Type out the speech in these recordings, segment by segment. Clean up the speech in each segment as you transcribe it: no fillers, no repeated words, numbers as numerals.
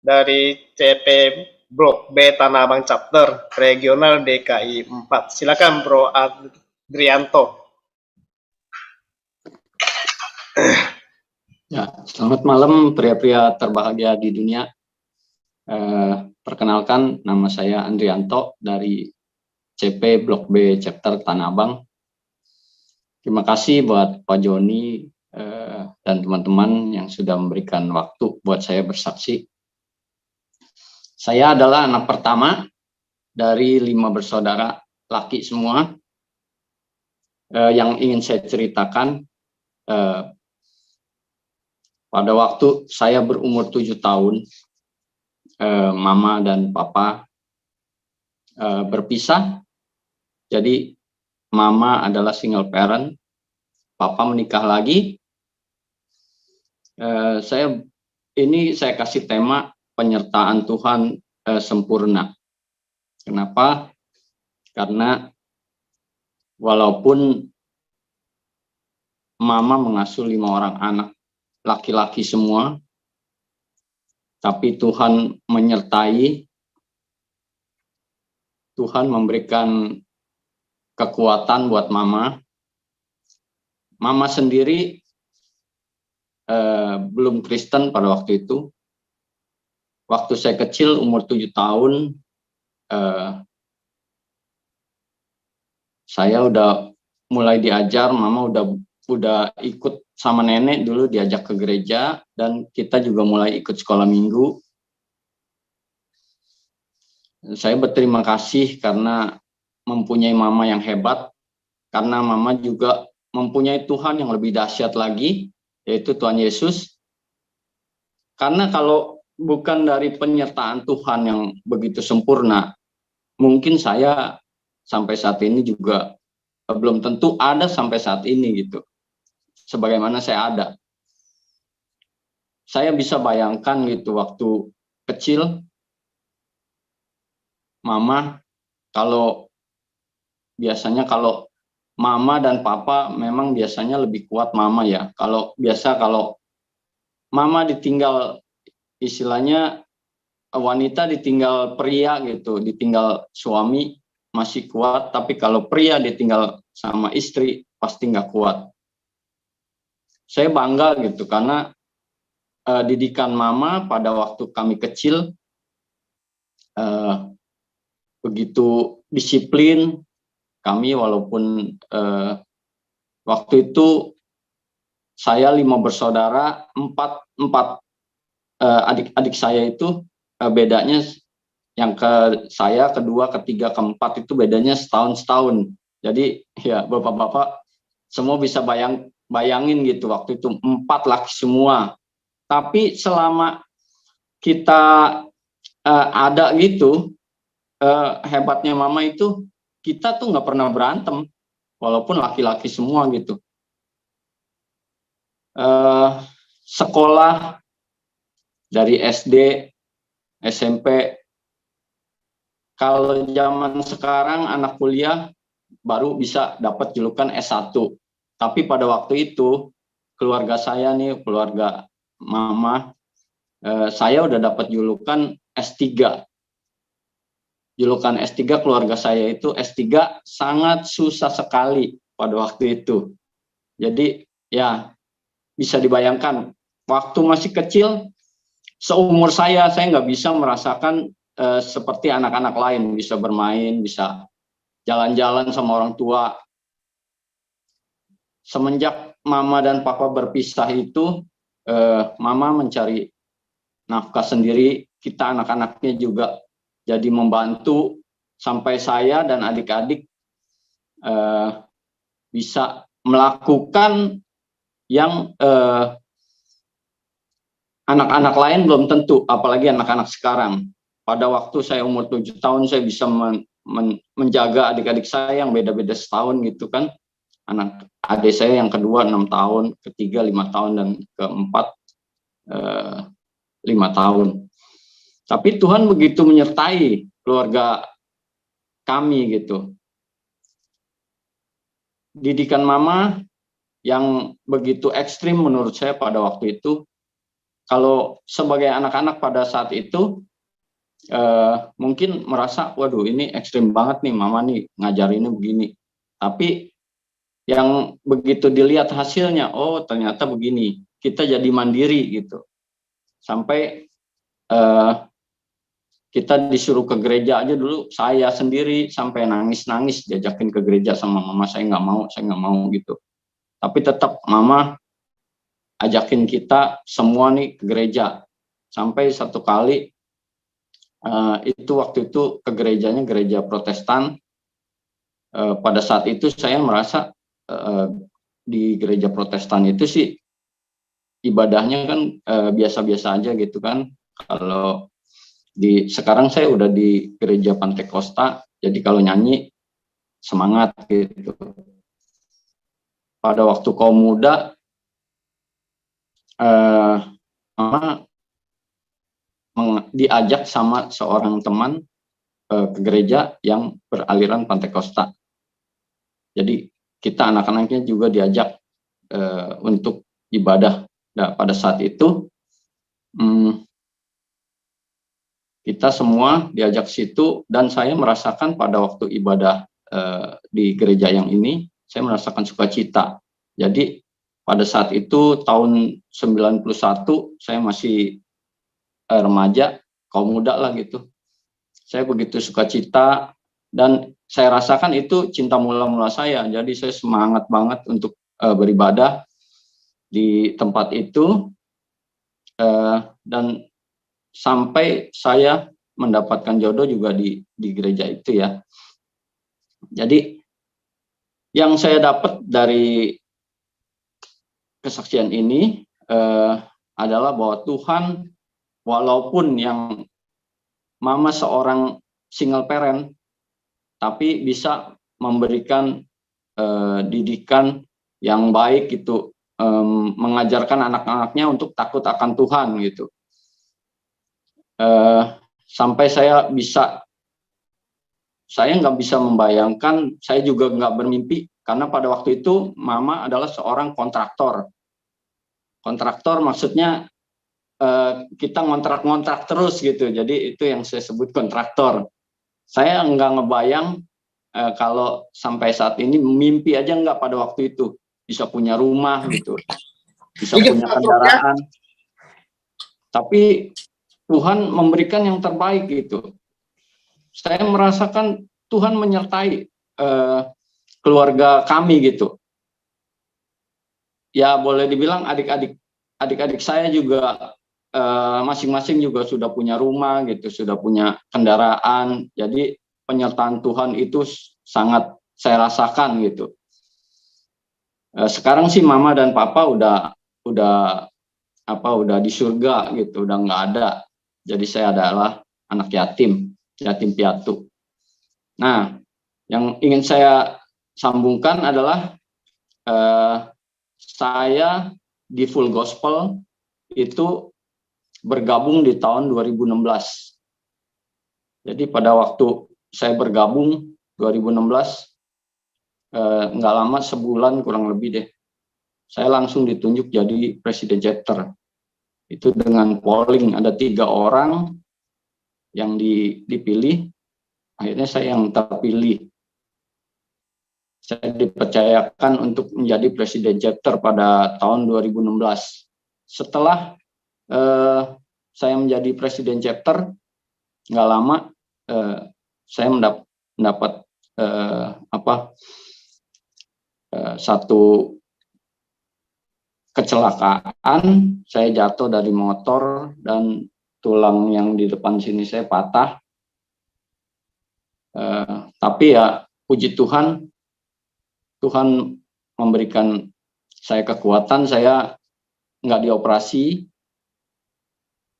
dari CP Blok B Tanah Abang Chapter Regional DKI 4. Silakan Bro Adrianto. Ya, selamat malam pria-pria terbahagia di dunia. Perkenalkan, nama saya Andrianto dari CP Blok B Chapter Tanah Abang. Terima kasih buat Pak Joni dan teman-teman yang sudah memberikan waktu buat saya bersaksi. Saya adalah anak pertama dari 5 bersaudara laki semua. Yang ingin saya ceritakan, pada waktu saya berumur 7 tahun, mama dan papa berpisah. Jadi mama adalah single parent, papa menikah lagi. Saya kasih tema penyertaan Tuhan sempurna. Kenapa? Karena walaupun mama mengasuh 5 orang anak laki-laki semua, tapi Tuhan menyertai, Tuhan memberikan kekuatan buat mama. Mama sendiri belum Kristen pada waktu itu. Waktu saya kecil, umur 7 tahun, saya udah mulai diajar, mama udah ikut sama nenek dulu, diajak ke gereja, dan kita juga mulai ikut sekolah minggu. Saya berterima kasih karena mempunyai mama yang hebat, karena mama juga mempunyai Tuhan yang lebih dahsyat lagi, yaitu Tuhan Yesus. Karena kalau bukan dari penyertaan Tuhan yang begitu sempurna, mungkin saya sampai saat ini juga belum tentu ada sampai saat ini gitu. Sebagaimana saya ada. Saya bisa bayangkan gitu waktu kecil, mama, biasanya kalau mama dan papa memang biasanya lebih kuat mama ya. Kalau mama ditinggal, istilahnya wanita ditinggal pria gitu, ditinggal suami masih kuat, tapi kalau pria ditinggal sama istri pasti nggak kuat. Saya bangga gitu karena didikan mama pada waktu kami kecil begitu disiplin. Kami walaupun waktu itu saya 5 bersaudara, 4 adik-adik saya itu bedanya, yang saya kedua, ketiga, keempat itu bedanya setahun. Jadi ya bapak-bapak semua bisa bayangin gitu, waktu itu 4 laki semua. Tapi selama kita ada gitu, hebatnya mama itu kita tuh nggak pernah berantem, walaupun laki-laki semua gitu. Sekolah dari SD, SMP, kalau zaman sekarang anak kuliah baru bisa dapat julukan S1. Tapi pada waktu itu keluarga saya nih, keluarga mama, saya udah dapat julukan S3. Julukan S3 keluarga saya itu S3 sangat susah sekali pada waktu itu. Jadi ya bisa dibayangkan waktu masih kecil, seumur saya nggak bisa merasakan seperti anak-anak lain, bisa bermain, bisa jalan-jalan sama orang tua. Semenjak mama dan papa berpisah itu, mama mencari nafkah sendiri, kita anak-anaknya juga jadi membantu, sampai saya dan adik-adik bisa melakukan yang anak-anak lain belum tentu, apalagi anak-anak sekarang. Pada waktu saya umur 7 tahun, saya bisa menjaga adik-adik saya yang beda-beda setahun gitu kan. Anak adik saya yang kedua 6 tahun, ketiga 5 tahun, dan keempat 5 tahun. Tapi Tuhan begitu menyertai keluarga kami gitu. Didikan mama yang begitu ekstrim menurut saya pada waktu itu, kalau sebagai anak-anak pada saat itu mungkin merasa, waduh ini ekstrim banget nih mama nih ngajarinnya begini. Tapi yang begitu dilihat hasilnya, oh ternyata begini, kita jadi mandiri gitu. Sampai kita disuruh ke gereja aja dulu, saya sendiri sampai nangis-nangis diajakin ke gereja sama mama, saya nggak mau gitu. Tapi tetap mama ajakin kita semua nih ke gereja. Sampai satu kali itu waktu itu ke gerejanya gereja Protestan. Pada saat itu saya merasa di gereja Protestan itu sih ibadahnya kan biasa-biasa aja gitu kan. Kalau sekarang saya udah di gereja Pantai Costa, jadi kalau nyanyi semangat gitu. Pada waktu kaum muda, mama diajak sama seorang teman ke gereja yang beraliran Pantai Costa. Jadi kita anak-anaknya juga diajak untuk ibadah. Nah, pada saat itu kita semua diajak situ, dan saya merasakan pada waktu ibadah di gereja yang ini, saya merasakan sukacita. Jadi pada saat itu tahun 91, saya masih remaja, kaum muda lah gitu. Saya begitu sukacita, dan saya rasakan itu cinta mula-mula saya. Jadi saya semangat banget untuk beribadah di tempat itu, dan sampai saya mendapatkan jodoh juga di gereja itu ya. Jadi yang saya dapat dari kesaksian ini adalah bahwa Tuhan, walaupun yang mama seorang single parent, tapi bisa memberikan didikan yang baik gitu, mengajarkan anak-anaknya untuk takut akan Tuhan gitu. Sampai saya nggak bisa membayangkan, saya juga nggak bermimpi, karena pada waktu itu mama adalah seorang kontraktor. Kontraktor maksudnya kita ngontrak-ngontrak terus gitu, jadi itu yang saya sebut kontraktor. Saya nggak ngebayang kalau sampai saat ini, mimpi aja nggak pada waktu itu bisa punya rumah gitu, bisa punya kendaraan. Tapi Tuhan memberikan yang terbaik gitu. Saya merasakan Tuhan menyertai keluarga kami gitu. Ya boleh dibilang adik-adik saya juga masing-masing juga sudah punya rumah gitu, sudah punya kendaraan. Jadi penyertaan Tuhan itu sangat saya rasakan gitu. Sekarang sih mama dan papa udah di surga gitu, udah nggak ada. Jadi saya adalah anak yatim piatu. Nah, yang ingin saya sambungkan adalah saya di Full Gospel itu bergabung di tahun 2016. Jadi pada waktu saya bergabung 2016, nggak lama, sebulan kurang lebih deh, saya langsung ditunjuk jadi presiden chapter. Itu dengan polling, ada 3 orang yang dipilih, akhirnya saya yang terpilih. Saya dipercayakan untuk menjadi presiden chapter pada tahun 2016. Setelah saya menjadi presiden chapter, nggak lama saya mendapat satu kecelakaan. Saya jatuh dari motor dan tulang yang di depan sini saya patah. Tapi ya puji Tuhan, Tuhan memberikan saya kekuatan. Saya nggak dioperasi.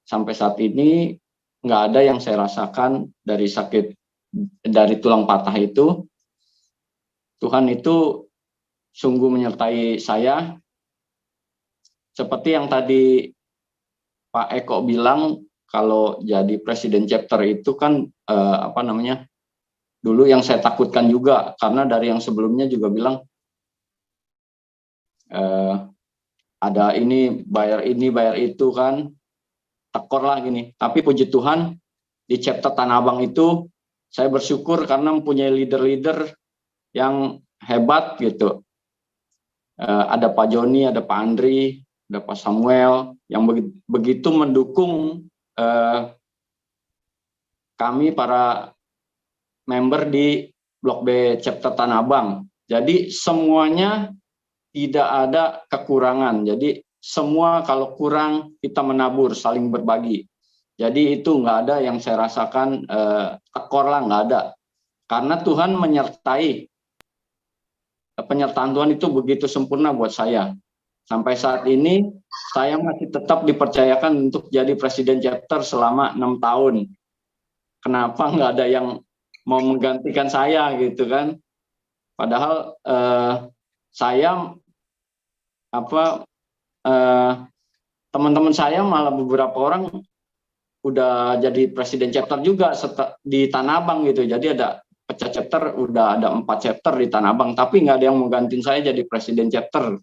Sampai saat ini nggak ada yang saya rasakan dari sakit dari tulang patah itu. Tuhan itu sungguh menyertai saya. Seperti yang tadi Pak Eko bilang, kalau jadi presiden chapter itu kan dulu yang saya takutkan juga, karena dari yang sebelumnya juga bilang ada ini bayar itu kan, tekor lah gini. Tapi puji Tuhan di chapter Tanah Abang itu saya bersyukur karena mempunyai leader-leader yang hebat gitu. Ada Pak Joni, ada Pak Andri, ada Pak Samuel yang begitu mendukung kami para member di Blok B chapter Tanah Abang. Jadi semuanya tidak ada kekurangan. Jadi semua kalau kurang kita menabur, saling berbagi. Jadi itu nggak ada yang saya rasakan tekor lah, nggak ada. Karena Tuhan menyertai. Penyertaan Tuhan itu begitu sempurna buat saya. Sampai saat ini saya masih tetap dipercayakan untuk jadi presiden chapter selama 6 tahun. Kenapa nggak ada yang mau menggantikan saya gitu kan? Padahal saya teman-teman saya malah beberapa orang udah jadi presiden chapter juga di Tanah Abang gitu. Jadi ada pecah chapter, udah ada 4 chapter di Tanah Abang, tapi nggak ada yang menggantiin saya jadi presiden chapter.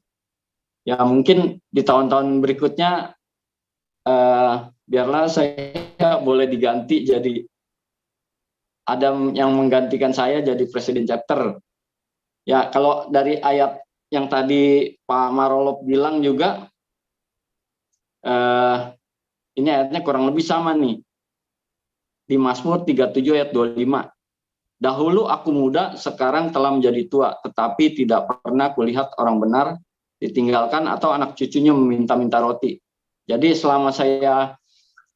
Ya mungkin di tahun-tahun berikutnya biarlah saya boleh diganti, jadi ada yang menggantikan saya jadi presiden chapter. Ya kalau dari ayat yang tadi Pak Marolop bilang juga, ini ayatnya kurang lebih sama nih. Di Mazmur 37 ayat 25. Dahulu aku muda, sekarang telah menjadi tua, tetapi tidak pernah kulihat orang benar ditinggalkan atau anak cucunya meminta-minta roti. Jadi selama saya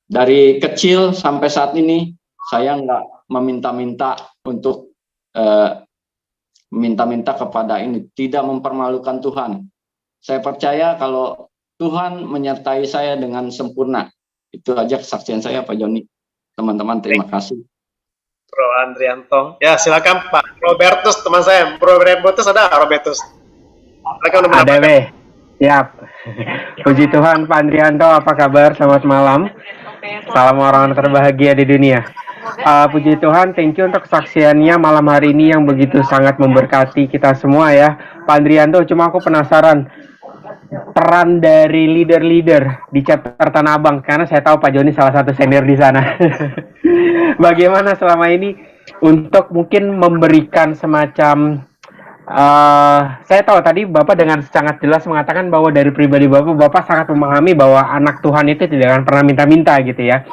dari kecil sampai saat ini, saya nggak meminta-minta untuk minta-minta kepada ini, tidak mempermalukan Tuhan. Saya percaya kalau Tuhan menyertai saya dengan sempurna. Itu aja kesaksian saya, Pak Joni. Teman-teman, terima kasih. Bro Andrianto. Ya, silakan Pak Robertus, teman saya. Bro Robertus ada Robertus? Ada, Be. Siap. Puji Tuhan, Pak Andrianto, apa kabar? Selamat malam. Salam orang terbahagia di dunia. Puji Tuhan, thank you untuk kesaksiannya malam hari ini yang begitu sangat memberkati kita semua ya. Pak Andrianto, cuma aku penasaran peran dari leader-leader di chapter Tanah Abang, karena saya tahu Pak Joni salah satu senior di sana. Bagaimana selama ini untuk mungkin memberikan semacam saya tahu tadi Bapak dengan sangat jelas mengatakan bahwa dari pribadi Bapak sangat memahami bahwa anak Tuhan itu tidak akan pernah minta-minta gitu ya.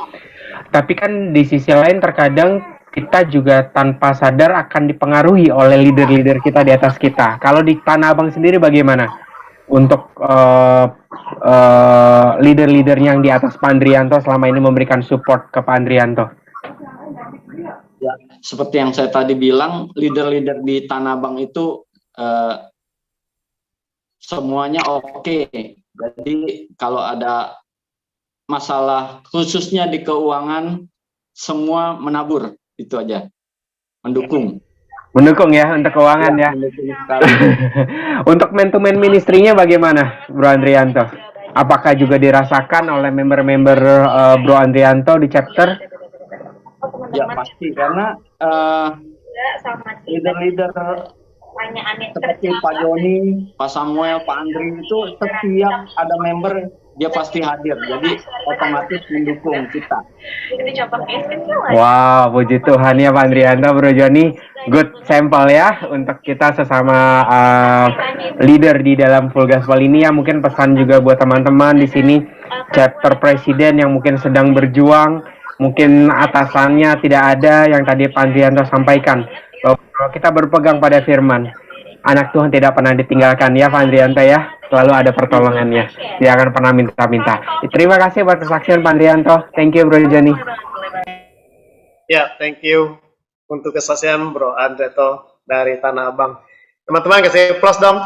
Tapi kan di sisi lain terkadang kita juga tanpa sadar akan dipengaruhi oleh leader-leader kita di atas kita. Kalau di Tanah Abang sendiri bagaimana untuk leader-leader yang di atas Pak Andrianto selama ini memberikan support ke Pak Andrianto? Ya, seperti yang saya tadi bilang, leader-leader di Tanah Abang itu semuanya oke. Jadi kalau ada masalah khususnya di keuangan, semua menabur, itu aja, mendukung ya untuk keuangan ya. Untuk man-to-man ministry-nya bagaimana, Bro Andrianto? Apakah juga dirasakan oleh member-member Bro Andrianto di chapter? Ya pasti, karena leader-leader seperti Pak Joni, Pak Samuel, Pak Andri itu setiap ada member dia pasti hadir, jadi otomatis mendukung kita. Wow, puji Tuhan ya Pak Andrianto, Bro Joni, good sampel ya untuk kita sesama leader di dalam Full Gospel ini ya. Mungkin pesan juga buat teman-teman di sini chapter presiden yang mungkin sedang berjuang, mungkin atasannya tidak ada, yang tadi Pak Andrianto sampaikan bahwa kita berpegang pada firman, anak Tuhan tidak pernah ditinggalkan ya Pak Andrianto ya, selalu ada pertolongannya, tidak akan pernah minta-minta. Terima kasih buat kesaksian Pak Andrianto. Thank you Bro Joni. Ya, thank you untuk kesaksian Bro Andrianto dari Tanah Abang. Teman-teman kasih plus dong.